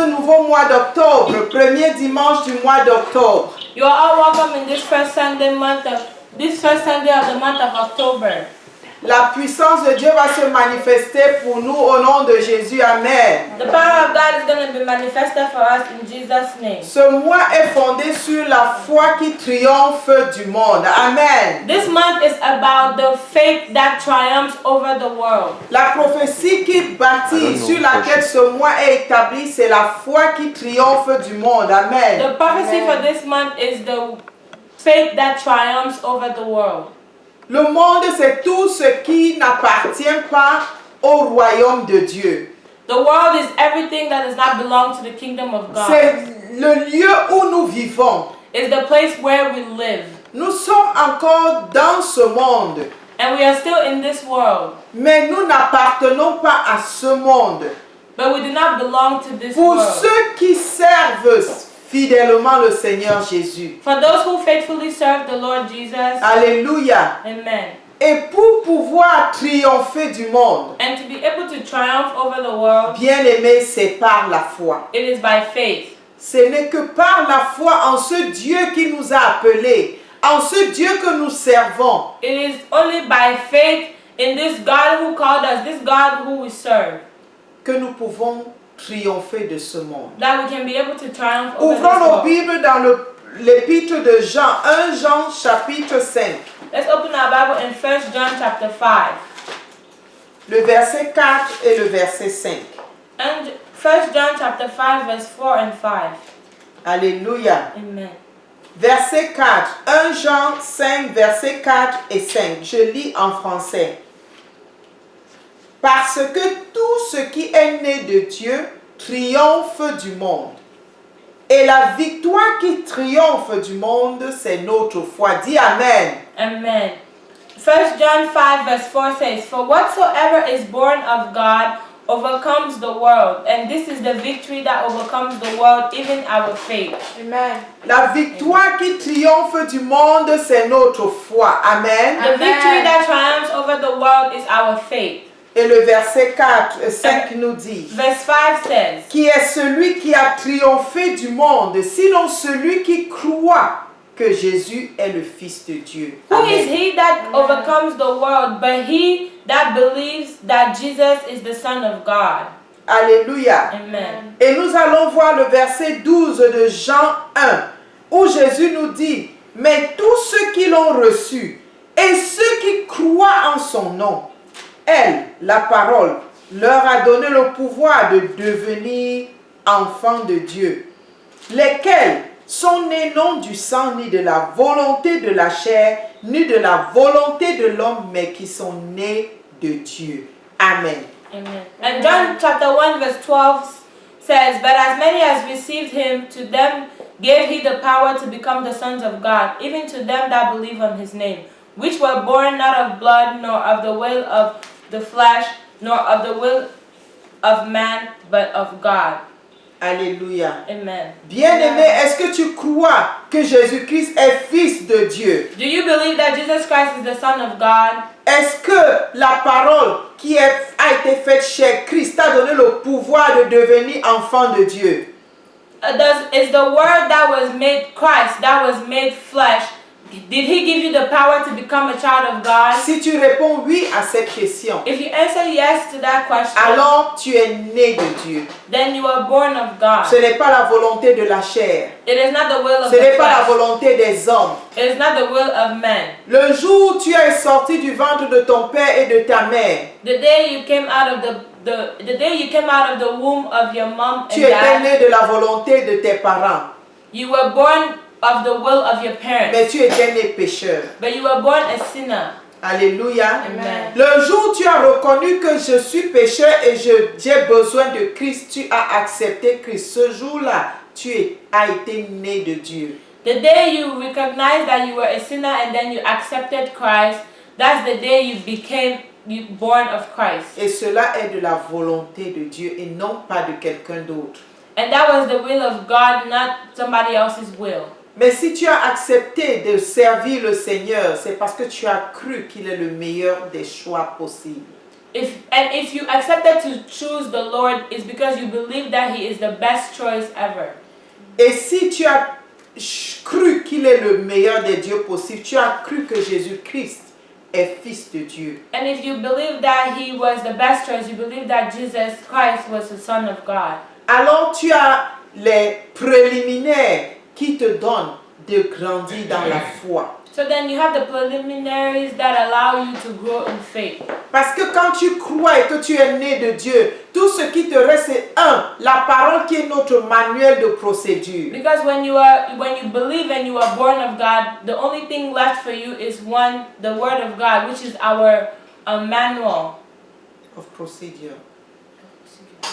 ce nouveau mois d'octobre, premier dimanche du mois d'octobre. You are all welcome in this first Sunday of the month of October. La puissance de Dieu va se manifester pour nous au nom de Jésus. Amen. The power of God is going to be manifested for us in Jesus' name. Ce mois est fondé sur la foi qui triomphe du monde. Amen. This month is about the faith that triumphs over the world. La prophétie qui bâtit sur laquelle ce mois est établi, c'est la foi qui triomphe du monde. Amen. The prophecy for this month is the faith that triumphs over the world. Le monde, c'est tout ce qui n'appartient pas au royaume de Dieu. The world is everything that does not belong to the kingdom of God. C'est le lieu où nous vivons. It's the place where we live. Nous sommes encore dans ce monde, And we are still in this world. mais nous n'appartenons pas à ce monde. But we do not belong to this Pour world. ceux qui servent fidèlement le Seigneur Jésus. For those who faithfully serve the Lord Jesus. Alléluia. Amen. Et pour pouvoir triompher du monde, And to be able to triumph over the world, bien-aimé, c'est par la foi. it is by faith. Ce n'est que par la foi en ce Dieu qui nous a appelés, en ce Dieu que nous servons, It is only by faith in this God who called us, this God who we serve, que nous pouvons triompher de ce monde. that we can be able to triumph over this Ouvrons nos world. Bibles dans l'épître de Jean, 1 Jean chapitre 5, Let's open our Bible in 1 John chapter 5. le verset 4 et le verset 5. And 1 John chapter 5 verse 4 and 5. Alléluia. Amen. Verset 4, 1 Jean 5, verset 4 et 5. Je lis en français. Parce que tout ce qui est né de Dieu triomphe du monde. Et la victoire qui triomphe du monde, c'est notre foi. Dis Amen. Amen. 1 John 5 verse 4 says, For whatsoever is born of God overcomes the world, and this is the victory that overcomes the world, even our faith. Amen. La victoire qui triomphe du monde, c'est notre foi. Amen. The victory that triumphs over the world is our faith. Et le verset 5 nous dit, Verse 5 says, qui est celui qui a triomphé du monde, sinon celui qui croit que Jésus est le Fils de Dieu. Who is Amen. he that overcomes the world, but he that believes that Jesus is the Son of God? Alléluia. Amen. Et nous allons voir le verset 12 de Jean 1, où Jésus nous dit, mais tous ceux qui l'ont reçu et ceux qui croient en son nom, elle, la parole, leur a donné le pouvoir de devenir enfants de Dieu, lesquels sont nés non du sang, ni de la volonté de la chair, ni de la volonté de l'homme, mais qui sont nés de Dieu. Amen. Amen. And John chapter 1 verse 12 says, But as many as received him, to them gave he the power to become the sons of God, even to them that believe on his name, which were born not of blood, nor of the will of the flesh, nor of the will of man, but of God. Alléluia. Amen. Bien-aimé, est-ce que tu crois que Jésus-Christ est fils de Dieu? Do you believe that Jesus Christ is the Son of God? Est-ce que la parole qui a été faite chez Christ t'a donné le pouvoir de devenir enfant de Dieu? Is the word that was made Christ, that was made flesh, did he give you the power to become a child of God? Si tu réponds oui à cette question, If you answer yes to that question, alors tu es né de Dieu. then you are born of God. Ce n'est pas la volonté de la chair. It is not the will of Ce the n'est pas la flesh. volonté des hommes. It is not the will of man. Le jour où tu es sorti du ventre de ton père et de ta mère, The day you came out of the day you came out of the womb of your mom tu and étais dad, né de la volonté de tes parents, you were born of the will of your parents, mais tu étais né pécheur. but you were born a sinner. Alléluia. Amen. Le jour où tu as reconnu que je suis pécheur et j'ai besoin de Christ, tu as accepté Christ. Ce jour-là, as été né de Dieu. The day you recognized that you were a sinner and then you accepted Christ, that's the day you became born of Christ. Et cela est de la volonté de Dieu et non pas de quelqu'un d'autre. And that was the will of God, not somebody else's will. Mais si tu as accepté de servir le Seigneur, c'est parce que tu as cru qu'il est le meilleur des choix possibles. if you accepted to choose the Lord, it's because you believe that He is the best choice ever. Et si tu as cru qu'il est le meilleur des dieux possibles, tu as cru que Jésus-Christ est fils de Dieu. And if you believe that He was the best choice, you believe that Jesus Christ was the Son of God. Alors tu as les préliminaires qui te donnent de grandir dans la foi. So then you have the preliminaries that allow you to grow in faith. Parce que quand tu crois et que tu es né de Dieu, tout ce qui te reste c'est la parole qui est notre manuel de procédure. Because when you believe and you are born of God, the only thing left for you is the Word of God, which is our manual of procedure.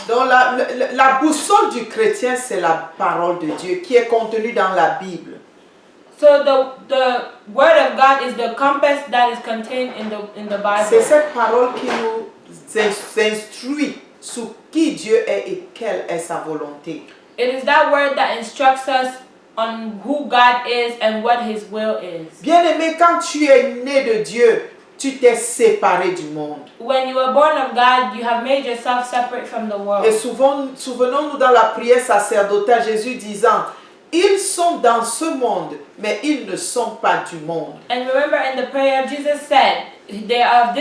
Donc la boussole du chrétien, c'est la parole de Dieu qui est contenue dans la Bible. So the Word of God is the compass that is contained in the Bible. C'est cette parole qui nous instruit sur qui Dieu est et quelle est sa volonté. It is that word that instructs us on who God is and what His will is. Bien-aimé, quand tu es né de Dieu, tu t'es séparé du monde. When you are born of God, you have made yourself separate from the world. Et souvent, souvenons-nous dans la prière sacerdotale, Jésus disant, ils sont dans ce monde, mais ils ne sont pas du monde. And remember in the prayer, Jesus said, they are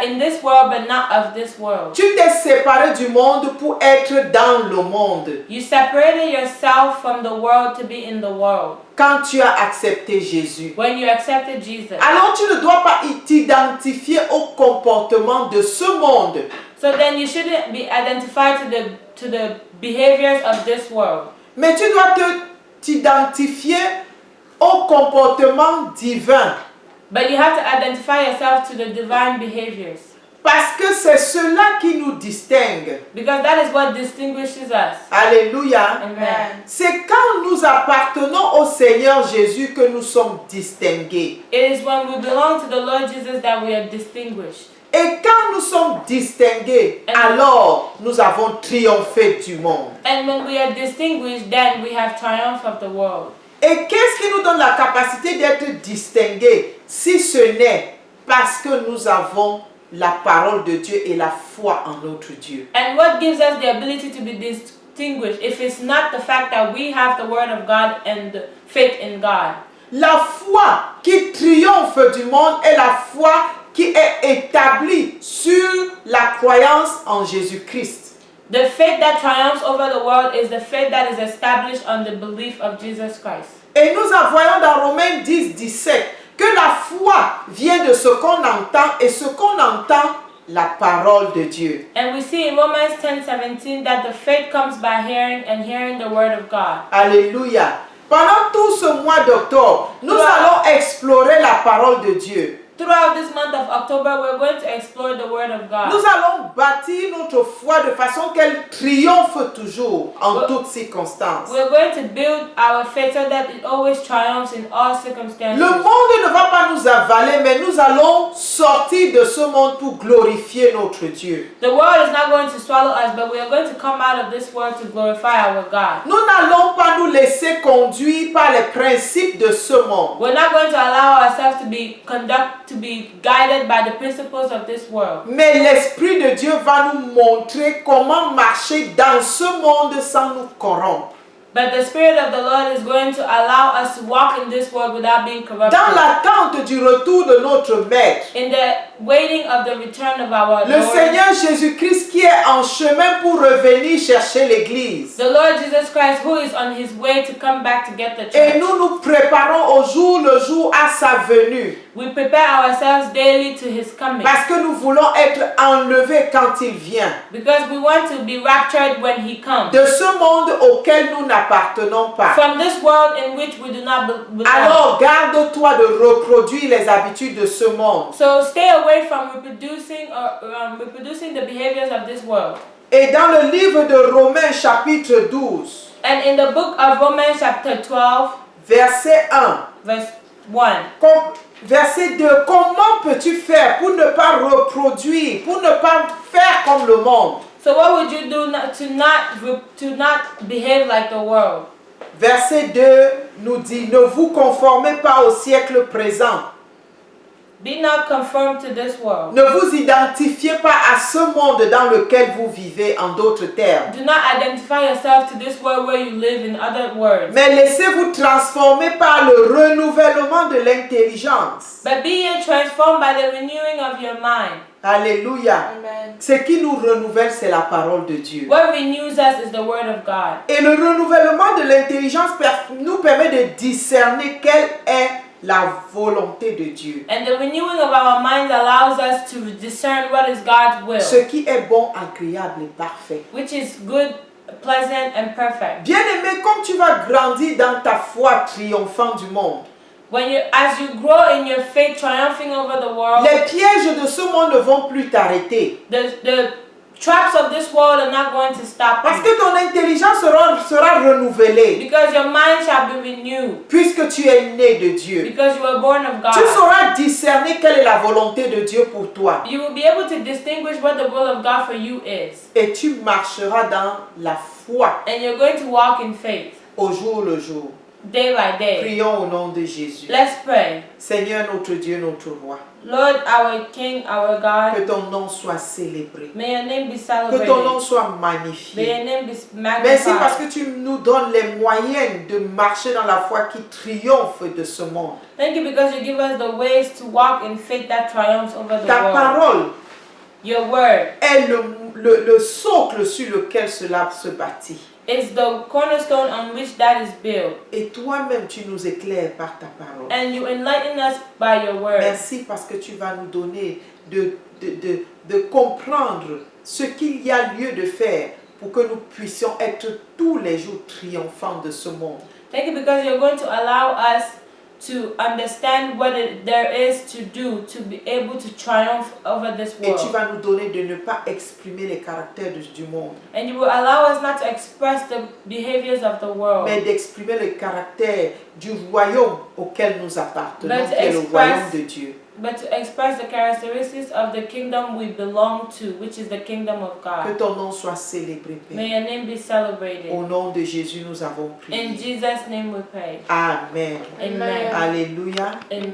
in this world, but not of this world. Tu t'es séparé du monde pour être dans le monde. You separated yourself from the world to be in the world. Quand tu as accepté Jésus. When you accepted Jesus. Alors tu ne dois pas t'identifier au comportement de ce monde. So then you shouldn't be identified to the behaviors of this world. Mais tu dois t'identifier au comportement divin. But you have to identify yourself to the divine behaviors. Parce que c'est cela qui nous distingue. Because that is what distinguishes us. Alléluia. Amen. C'est quand nous appartenons au Seigneur Jésus que nous sommes distingués. It is when we belong to the Lord Jesus that we are distinguished. Et quand nous sommes distingués, alors nous avons triomphé du monde. And when we are distinguished, then we have triumph of the world. Et qu'est-ce qui nous donne la capacité d'être distingués si ce n'est parce que nous avons la parole de Dieu et la foi en notre Dieu? And what gives us the ability to be distinguished if it's not the fact that we have the word of God and the faith in God? La foi qui triomphe du monde est la foi qui est établie sur la croyance en Jésus-Christ. The faith that triumphs over the world is the faith that is established on the belief of Jesus Christ. Et nous en voyons dans Romains 10, 17 que la foi vient de ce qu'on entend et ce qu'on entend, la parole de Dieu. And we see in Romans 10:17 that the faith comes by hearing and hearing the word of God. Alléluia. Pendant tout ce mois d'octobre, nous allons explorer la parole de Dieu. Throughout this month of October, we're going to explore the Word of God. Nous allons bâtir notre foi de façon qu'elle triomphe toujours en toutes circonstances. We're going to build our faith so that it always triumphs in all circumstances. Le monde ne va pas nous avaler, mais nous allons sortir de ce monde pour glorifier notre Dieu. The world is not going to swallow us, but we are going to come out of this world to glorify our God. Nous n'allons pas nous laisser conduire par les principes de ce monde. We're not going to allow ourselves to be guided by the principles of this world. Mais l'Esprit de Dieu va nous montrer comment marcher dans ce monde sans nous corrompre. But the Spirit of the Lord is going to allow us to walk in this world without being corrupted. Dans l'attente du retour de notre Maître. In the waiting of the return of our Le Lord. Seigneur Jésus-Christ qui est en chemin pour revenir chercher l'Église. The Lord Jesus Christ who is on His way to come back to get the church. Et nous nous préparons au jour le jour à sa venue. We prepare ourselves daily to His coming. Parce que nous voulons être enlevés quand il vient. Because we want to be raptured when He comes. De ce monde auquel nous n'appartenons pas. From this world in which we do not belong. Alors garde-toi de reproduire les habitudes de ce monde. So stay away from reproducing the behaviors of this world. Et dans le livre de Romains chapitre 12, And in the book of Romans chapter 12, verset 1, verse 1. Verset 2, comment peux-tu faire pour ne pas reproduire, pour ne pas faire comme le monde? So what would you do to not behave like the world? Verset 2 nous dit, ne vous conformez pas au siècle présent, Be not conformed to this world. Ne vous identifiez pas à ce monde dans lequel vous vivez, en d'autres termes. Do not identify yourself to this world where you live, in other words. Mais laissez-vous transformer par le renouvellement de l'intelligence. But be ye transformed by the renewing of your mind. Alléluia. Amen. Ce qui nous renouvelle, c'est la parole de Dieu. What renews us is the word of God. Et le renouvellement de l'intelligence nous permet de discerner quelle est la volonté de Dieu. And the renewing of our minds allows us to discern what is God's will, Ce qui est bon, agréable et parfait. which is good, pleasant, and perfect. Bien-aimé, comme tu vas grandir dans ta foi triomphant du monde, As you grow in your faith, triumphing over the world, les pièges de ce monde ne vont plus t'arrêter. the traps of this world are not going to stop Parce you, que ton intelligence sera renouvelée. because your mind shall be renewed, Puisque tu es né de Dieu. because you were born of Tu God. sauras discerner quelle est la volonté de Dieu pour toi. You will be able to distinguish what the will of God for you is, Et tu marcheras dans la foi and you're going to walk in faith, au jour le jour. day by day. Prions au nom de Jésus. Let's pray. Seigneur notre Dieu, notre roi, Lord, our King, our que God, ton nom soit célébré. may your name be Que ton nom celebrated. soit May magnifié. your name be Merci parce magnified. que tu nous donnes les moyens de marcher dans la foi qui triomphe de ce monde. Thank you because you give us the ways to walk in faith that triumphs over the Ta world. parole Your word est le socle sur lequel cela se bâtit. is the cornerstone on which that is built. Et toi-même, tu nous éclaires par ta parole. And you enlighten us by your word. Merci parce que tu vas nous donner de comprendre ce qu'il y a lieu de faire pour que nous puissions être tous les jours triomphants de ce monde. Thank you because you're going to allow us to understand what there is to do to be able to triumph over this Et tu world. vas nous donner de ne pas exprimer les caractères du monde, And you will allow us not to express the behaviors of the world, mais d'exprimer le caractère du royaume auquel nous appartenons, But to qui est le express- royaume de Dieu. but to express the characteristics of the kingdom we belong to, which is the kingdom of Que God. ton nom soit célébré, May Père. your name be celebrated. Au nom de Jésus, nous avons In prié. Jesus' name we pray. Amen. Amen. Alléluia. Amen.